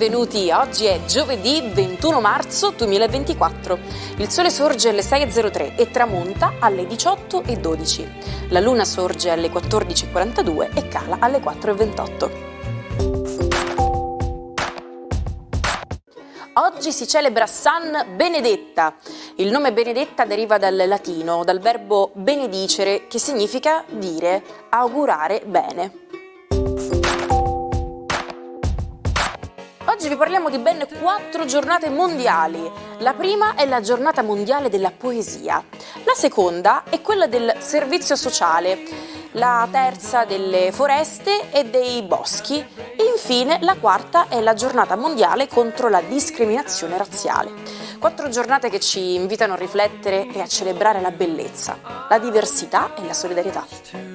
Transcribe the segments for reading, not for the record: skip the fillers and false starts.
benvenuti. Oggi è giovedì 21 marzo 2024. Il sole sorge alle 6.03 e tramonta alle 18.12. La luna sorge alle 14.42 e cala alle 4.28. Oggi si celebra San Benedetta. Il nome Benedetta deriva dal latino, dal verbo benedicere, che significa dire, augurare bene. Oggi vi parliamo di ben 4 giornate mondiali. La prima è la giornata mondiale della poesia, la seconda è quella del servizio sociale, la terza delle foreste e dei boschi e infine la quarta è la giornata mondiale contro la discriminazione razziale. 4 giornate che ci invitano a riflettere e a celebrare la bellezza, la diversità e la solidarietà.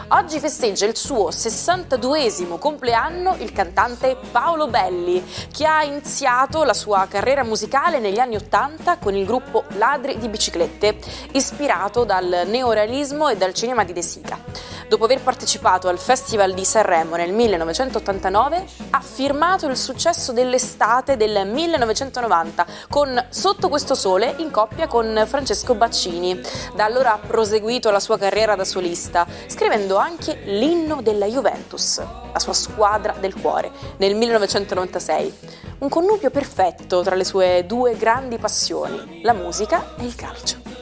Oggi festeggia il suo 62esimo compleanno il cantante Paolo Belli, che ha iniziato la sua carriera musicale negli anni '80 con il gruppo Ladri di Biciclette, ispirato dal neorealismo e dal cinema di De Sica. Dopo aver partecipato al Festival di Sanremo nel 1989, ha firmato il successo dell'estate del 1990 con Sotto questo sole in coppia con Francesco Baccini. Da allora ha proseguito la sua carriera da solista, scrivendo anche l'inno della Juventus, la sua squadra del cuore, nel 1996. Un connubio perfetto tra le sue 2 grandi passioni, la musica e il calcio.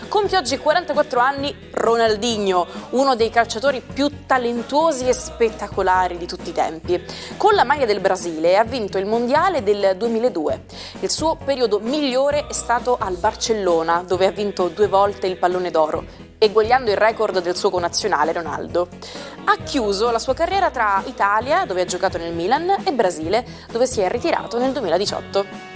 Compie oggi 44 anni Ronaldinho, uno dei calciatori più talentuosi e spettacolari di tutti i tempi. Con la maglia del Brasile ha vinto il mondiale del 2002. Il suo periodo migliore è stato al Barcellona, dove ha vinto 2 volte il Pallone d'Oro, eguagliando il record del suo connazionale Ronaldo. Ha chiuso la sua carriera tra Italia, dove ha giocato nel Milan, e Brasile, dove si è ritirato nel 2018.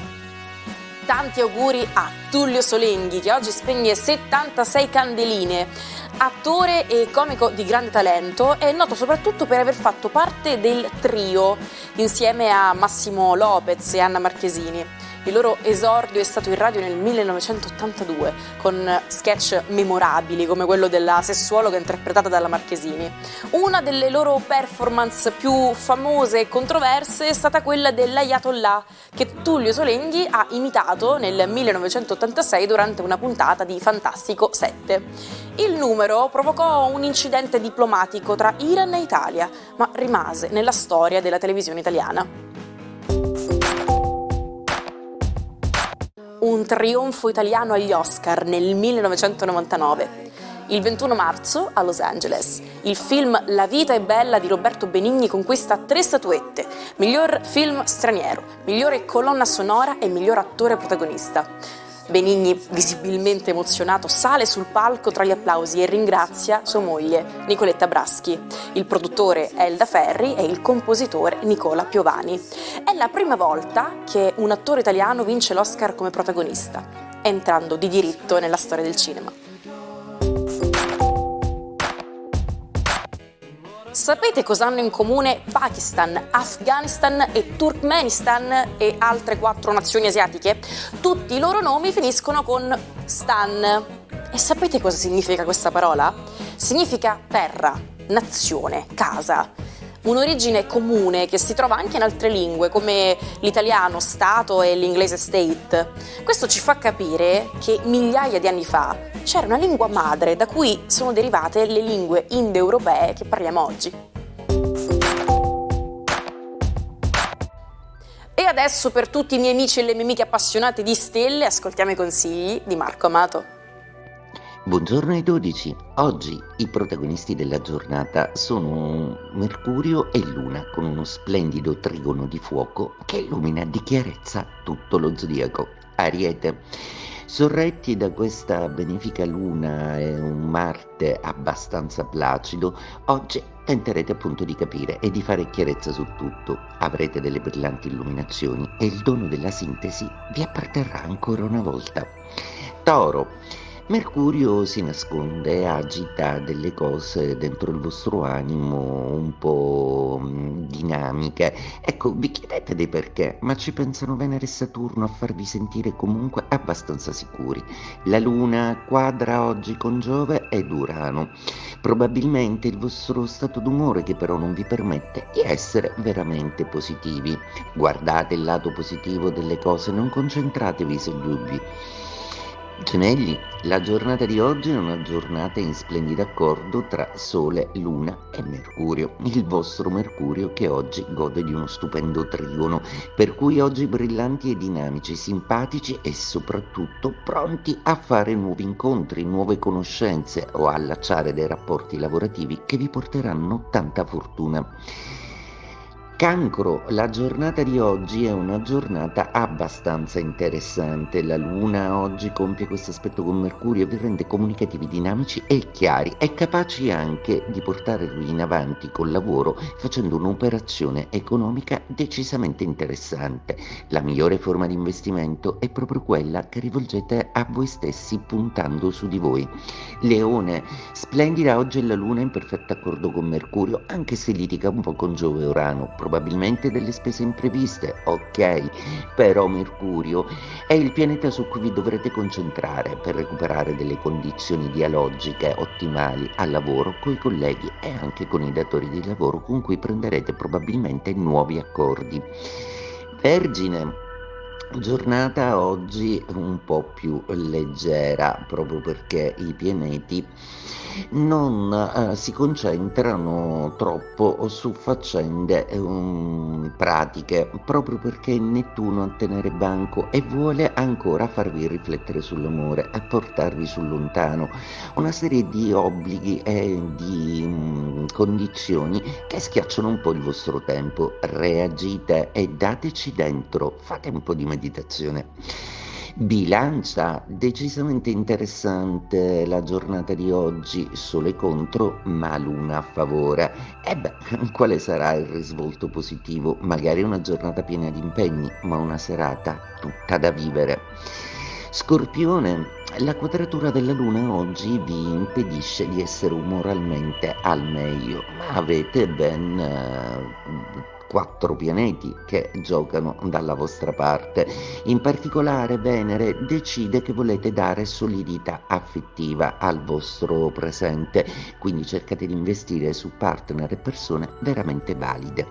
Tanti auguri a Tullio Solenghi, che oggi spegne 76 candeline. Attore e comico di grande talento, è noto soprattutto per aver fatto parte del Trio, insieme a Massimo Lopez e Anna Marchesini. Il loro esordio è stato in radio nel 1982, con sketch memorabili come quello della sessuologa interpretata dalla Marchesini. Una delle loro performance più famose e controverse è stata quella dell'Ayatollah, che Tullio Solenghi ha imitato nel 1986 durante una puntata di Fantastico 7. Il numero provocò un incidente diplomatico tra Iran e Italia, ma rimase nella storia della televisione italiana. Un trionfo italiano agli Oscar nel 1999. Il 21 marzo, a Los Angeles, il film La vita è bella di Roberto Benigni conquista 3 statuette: miglior film straniero, migliore colonna sonora e miglior attore protagonista. Benigni, visibilmente emozionato, sale sul palco tra gli applausi e ringrazia sua moglie, Nicoletta Braschi. Il produttore è Elda Ferri e il compositore Nicola Piovani. È la prima volta che un attore italiano vince l'Oscar come protagonista, entrando di diritto nella storia del cinema. Sapete cosa hanno in comune Pakistan, Afghanistan e Turkmenistan e altre 4 nazioni asiatiche? Tutti i loro nomi finiscono con Stan. E sapete cosa significa questa parola? Significa terra, nazione, casa. Un'origine comune che si trova anche in altre lingue come l'italiano Stato e l'inglese State. Questo ci fa capire che migliaia di anni fa c'era una lingua madre da cui sono derivate le lingue indoeuropee che parliamo oggi. E adesso, per tutti i miei amici e le mie amiche appassionate di stelle, ascoltiamo i consigli di Marco Amato. Buongiorno ai 12. Oggi i protagonisti della giornata sono Mercurio e Luna, con uno splendido trigono di fuoco che illumina di chiarezza tutto lo zodiaco. Ariete. Sorretti da questa benefica Luna e un Marte abbastanza placido, oggi tenterete appunto di capire e di fare chiarezza su tutto. Avrete delle brillanti illuminazioni e il dono della sintesi vi apparterrà ancora una volta. Toro. Mercurio si nasconde e agita delle cose dentro il vostro animo un po' dinamiche. Ecco, vi chiedete dei perché, ma ci pensano Venere e Saturno a farvi sentire comunque abbastanza sicuri. La Luna quadra oggi con Giove ed Urano. Probabilmente il vostro stato d'umore che però non vi permette di essere veramente positivi. Guardate il lato positivo delle cose, non concentratevi sui dubbi. Gemelli, la giornata di oggi è una giornata in splendido accordo tra Sole, Luna e Mercurio. Il vostro Mercurio che oggi gode di uno stupendo trigono, per cui oggi brillanti e dinamici, simpatici e soprattutto pronti a fare nuovi incontri, nuove conoscenze o a allacciare dei rapporti lavorativi che vi porteranno tanta fortuna. Cancro, la giornata di oggi è una giornata abbastanza interessante. La Luna oggi compie questo aspetto con Mercurio e vi rende comunicativi, dinamici e chiari e capaci anche di portarvi in avanti col lavoro facendo un'operazione economica decisamente interessante. La migliore forma di investimento è proprio quella che rivolgete a voi stessi puntando su di voi. Leone, splendida oggi è la Luna in perfetto accordo con Mercurio, anche se litiga un po' con Giove e Urano, probabilmente delle spese impreviste, ok, però Mercurio è il pianeta su cui vi dovrete concentrare per recuperare delle condizioni dialogiche ottimali al lavoro con i colleghi e anche con i datori di lavoro con cui prenderete probabilmente nuovi accordi. Vergine, giornata oggi un po' più leggera, proprio perché i pianeti non si concentrano troppo su faccende pratiche, proprio perché Nettuno a tenere banco e vuole ancora farvi riflettere sull'amore e portarvi sul lontano. Una serie di obblighi e di condizioni che schiacciano un po' il vostro tempo. Reagite e dateci dentro, fate un po' di meditazione. Bilancia, decisamente interessante la giornata di oggi, Sole contro, ma Luna a favore. E beh, quale sarà il risvolto positivo? Magari una giornata piena di impegni, ma una serata tutta da vivere. Scorpione, la quadratura della Luna oggi vi impedisce di essere umoralmente al meglio, ma avete ben 4 pianeti che giocano dalla vostra parte. In particolare Venere decide che volete dare solidità affettiva al vostro presente, quindi cercate di investire su partner e persone veramente valide.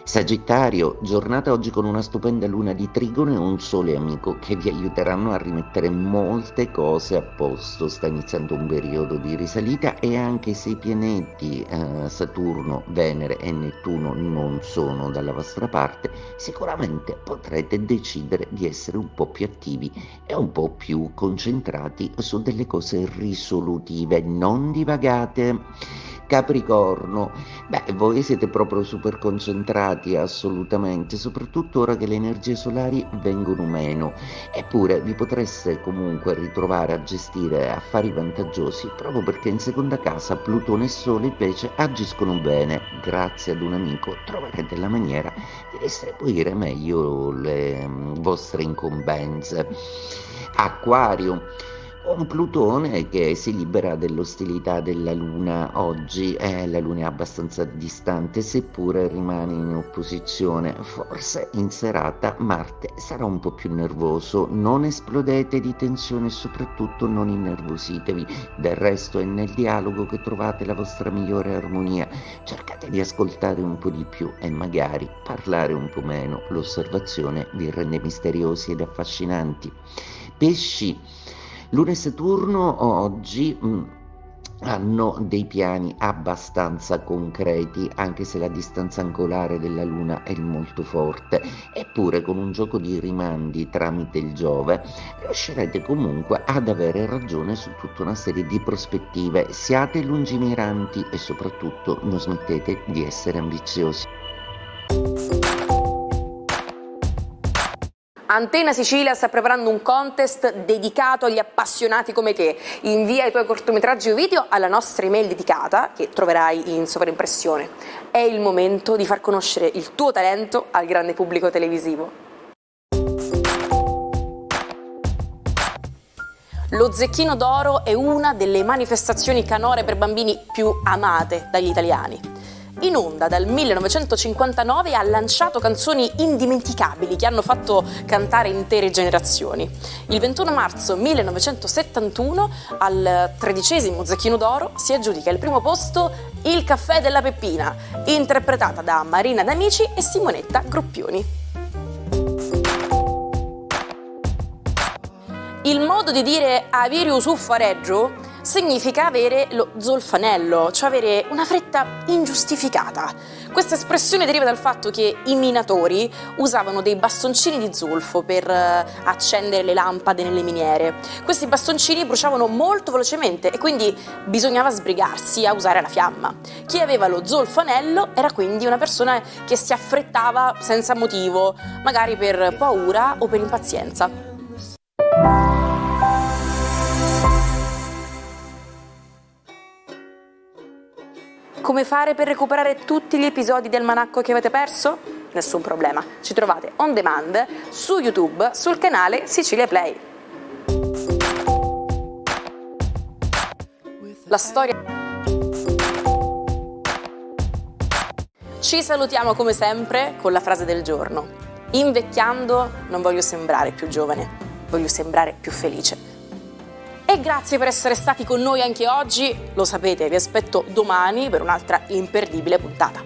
Sagittario, giornata oggi con una stupenda luna di trigono e un sole amico che vi aiuteranno a rimettere molte cose a posto. Sta iniziando un periodo di risalita e anche se i pianeti Saturno, Venere e Nettuno non sono dalla vostra parte, sicuramente potrete decidere di essere un po' più attivi e un po' più concentrati su delle cose risolutive, non divagate. Capricorno, beh, voi siete proprio super concentrati, assolutamente, soprattutto ora che le energie solari vengono meno. Eppure vi potreste comunque ritrovare a gestire affari vantaggiosi proprio perché in seconda casa Plutone e Sole invece agiscono bene. Grazie ad un amico troverete la maniera di distribuire meglio le vostre incombenze. Acquario. Un Plutone che si libera dell'ostilità della Luna oggi, la Luna è abbastanza distante, seppure rimane in opposizione. Forse in serata Marte sarà un po' più nervoso, non esplodete di tensione e soprattutto non innervositevi. Del resto è nel dialogo che trovate la vostra migliore armonia. Cercate di ascoltare un po' di più e magari parlare un po' meno. L'osservazione vi rende misteriosi ed affascinanti. Pesci. Luna e Saturno oggi hanno dei piani abbastanza concreti, anche se la distanza angolare della Luna è molto forte, eppure con un gioco di rimandi tramite il Giove riuscirete comunque ad avere ragione su tutta una serie di prospettive. Siate lungimiranti e soprattutto non smettete di essere ambiziosi. Antena Sicilia sta preparando un contest dedicato agli appassionati come te. Invia i tuoi cortometraggi o video alla nostra email dedicata, che troverai in sovraimpressione. È il momento di far conoscere il tuo talento al grande pubblico televisivo. Lo Zecchino d'Oro è una delle manifestazioni canore per bambini più amate dagli italiani. In onda dal 1959 ha lanciato canzoni indimenticabili che hanno fatto cantare intere generazioni. Il 21 marzo 1971, al 13° Zecchino d'Oro, si aggiudica il primo posto Il caffè della Peppina, interpretata da Marina D'Amici e Simonetta Gruppioni. Il modo di dire avere usuffareggio significa avere lo zolfanello, cioè avere una fretta ingiustificata. Questa espressione deriva dal fatto che i minatori usavano dei bastoncini di zolfo per accendere le lampade nelle miniere. Questi bastoncini bruciavano molto velocemente e quindi bisognava sbrigarsi a usare la fiamma. Chi aveva lo zolfanello era quindi una persona che si affrettava senza motivo, magari per paura o per impazienza. Come fare per recuperare tutti gli episodi del Manacco che avete perso? Nessun problema, ci trovate on demand su YouTube sul canale Sicilia Play. La storia. Ci salutiamo come sempre con la frase del giorno. Invecchiando non voglio sembrare più giovane, voglio sembrare più felice. E grazie per essere stati con noi anche oggi, lo sapete, vi aspetto domani per un'altra imperdibile puntata.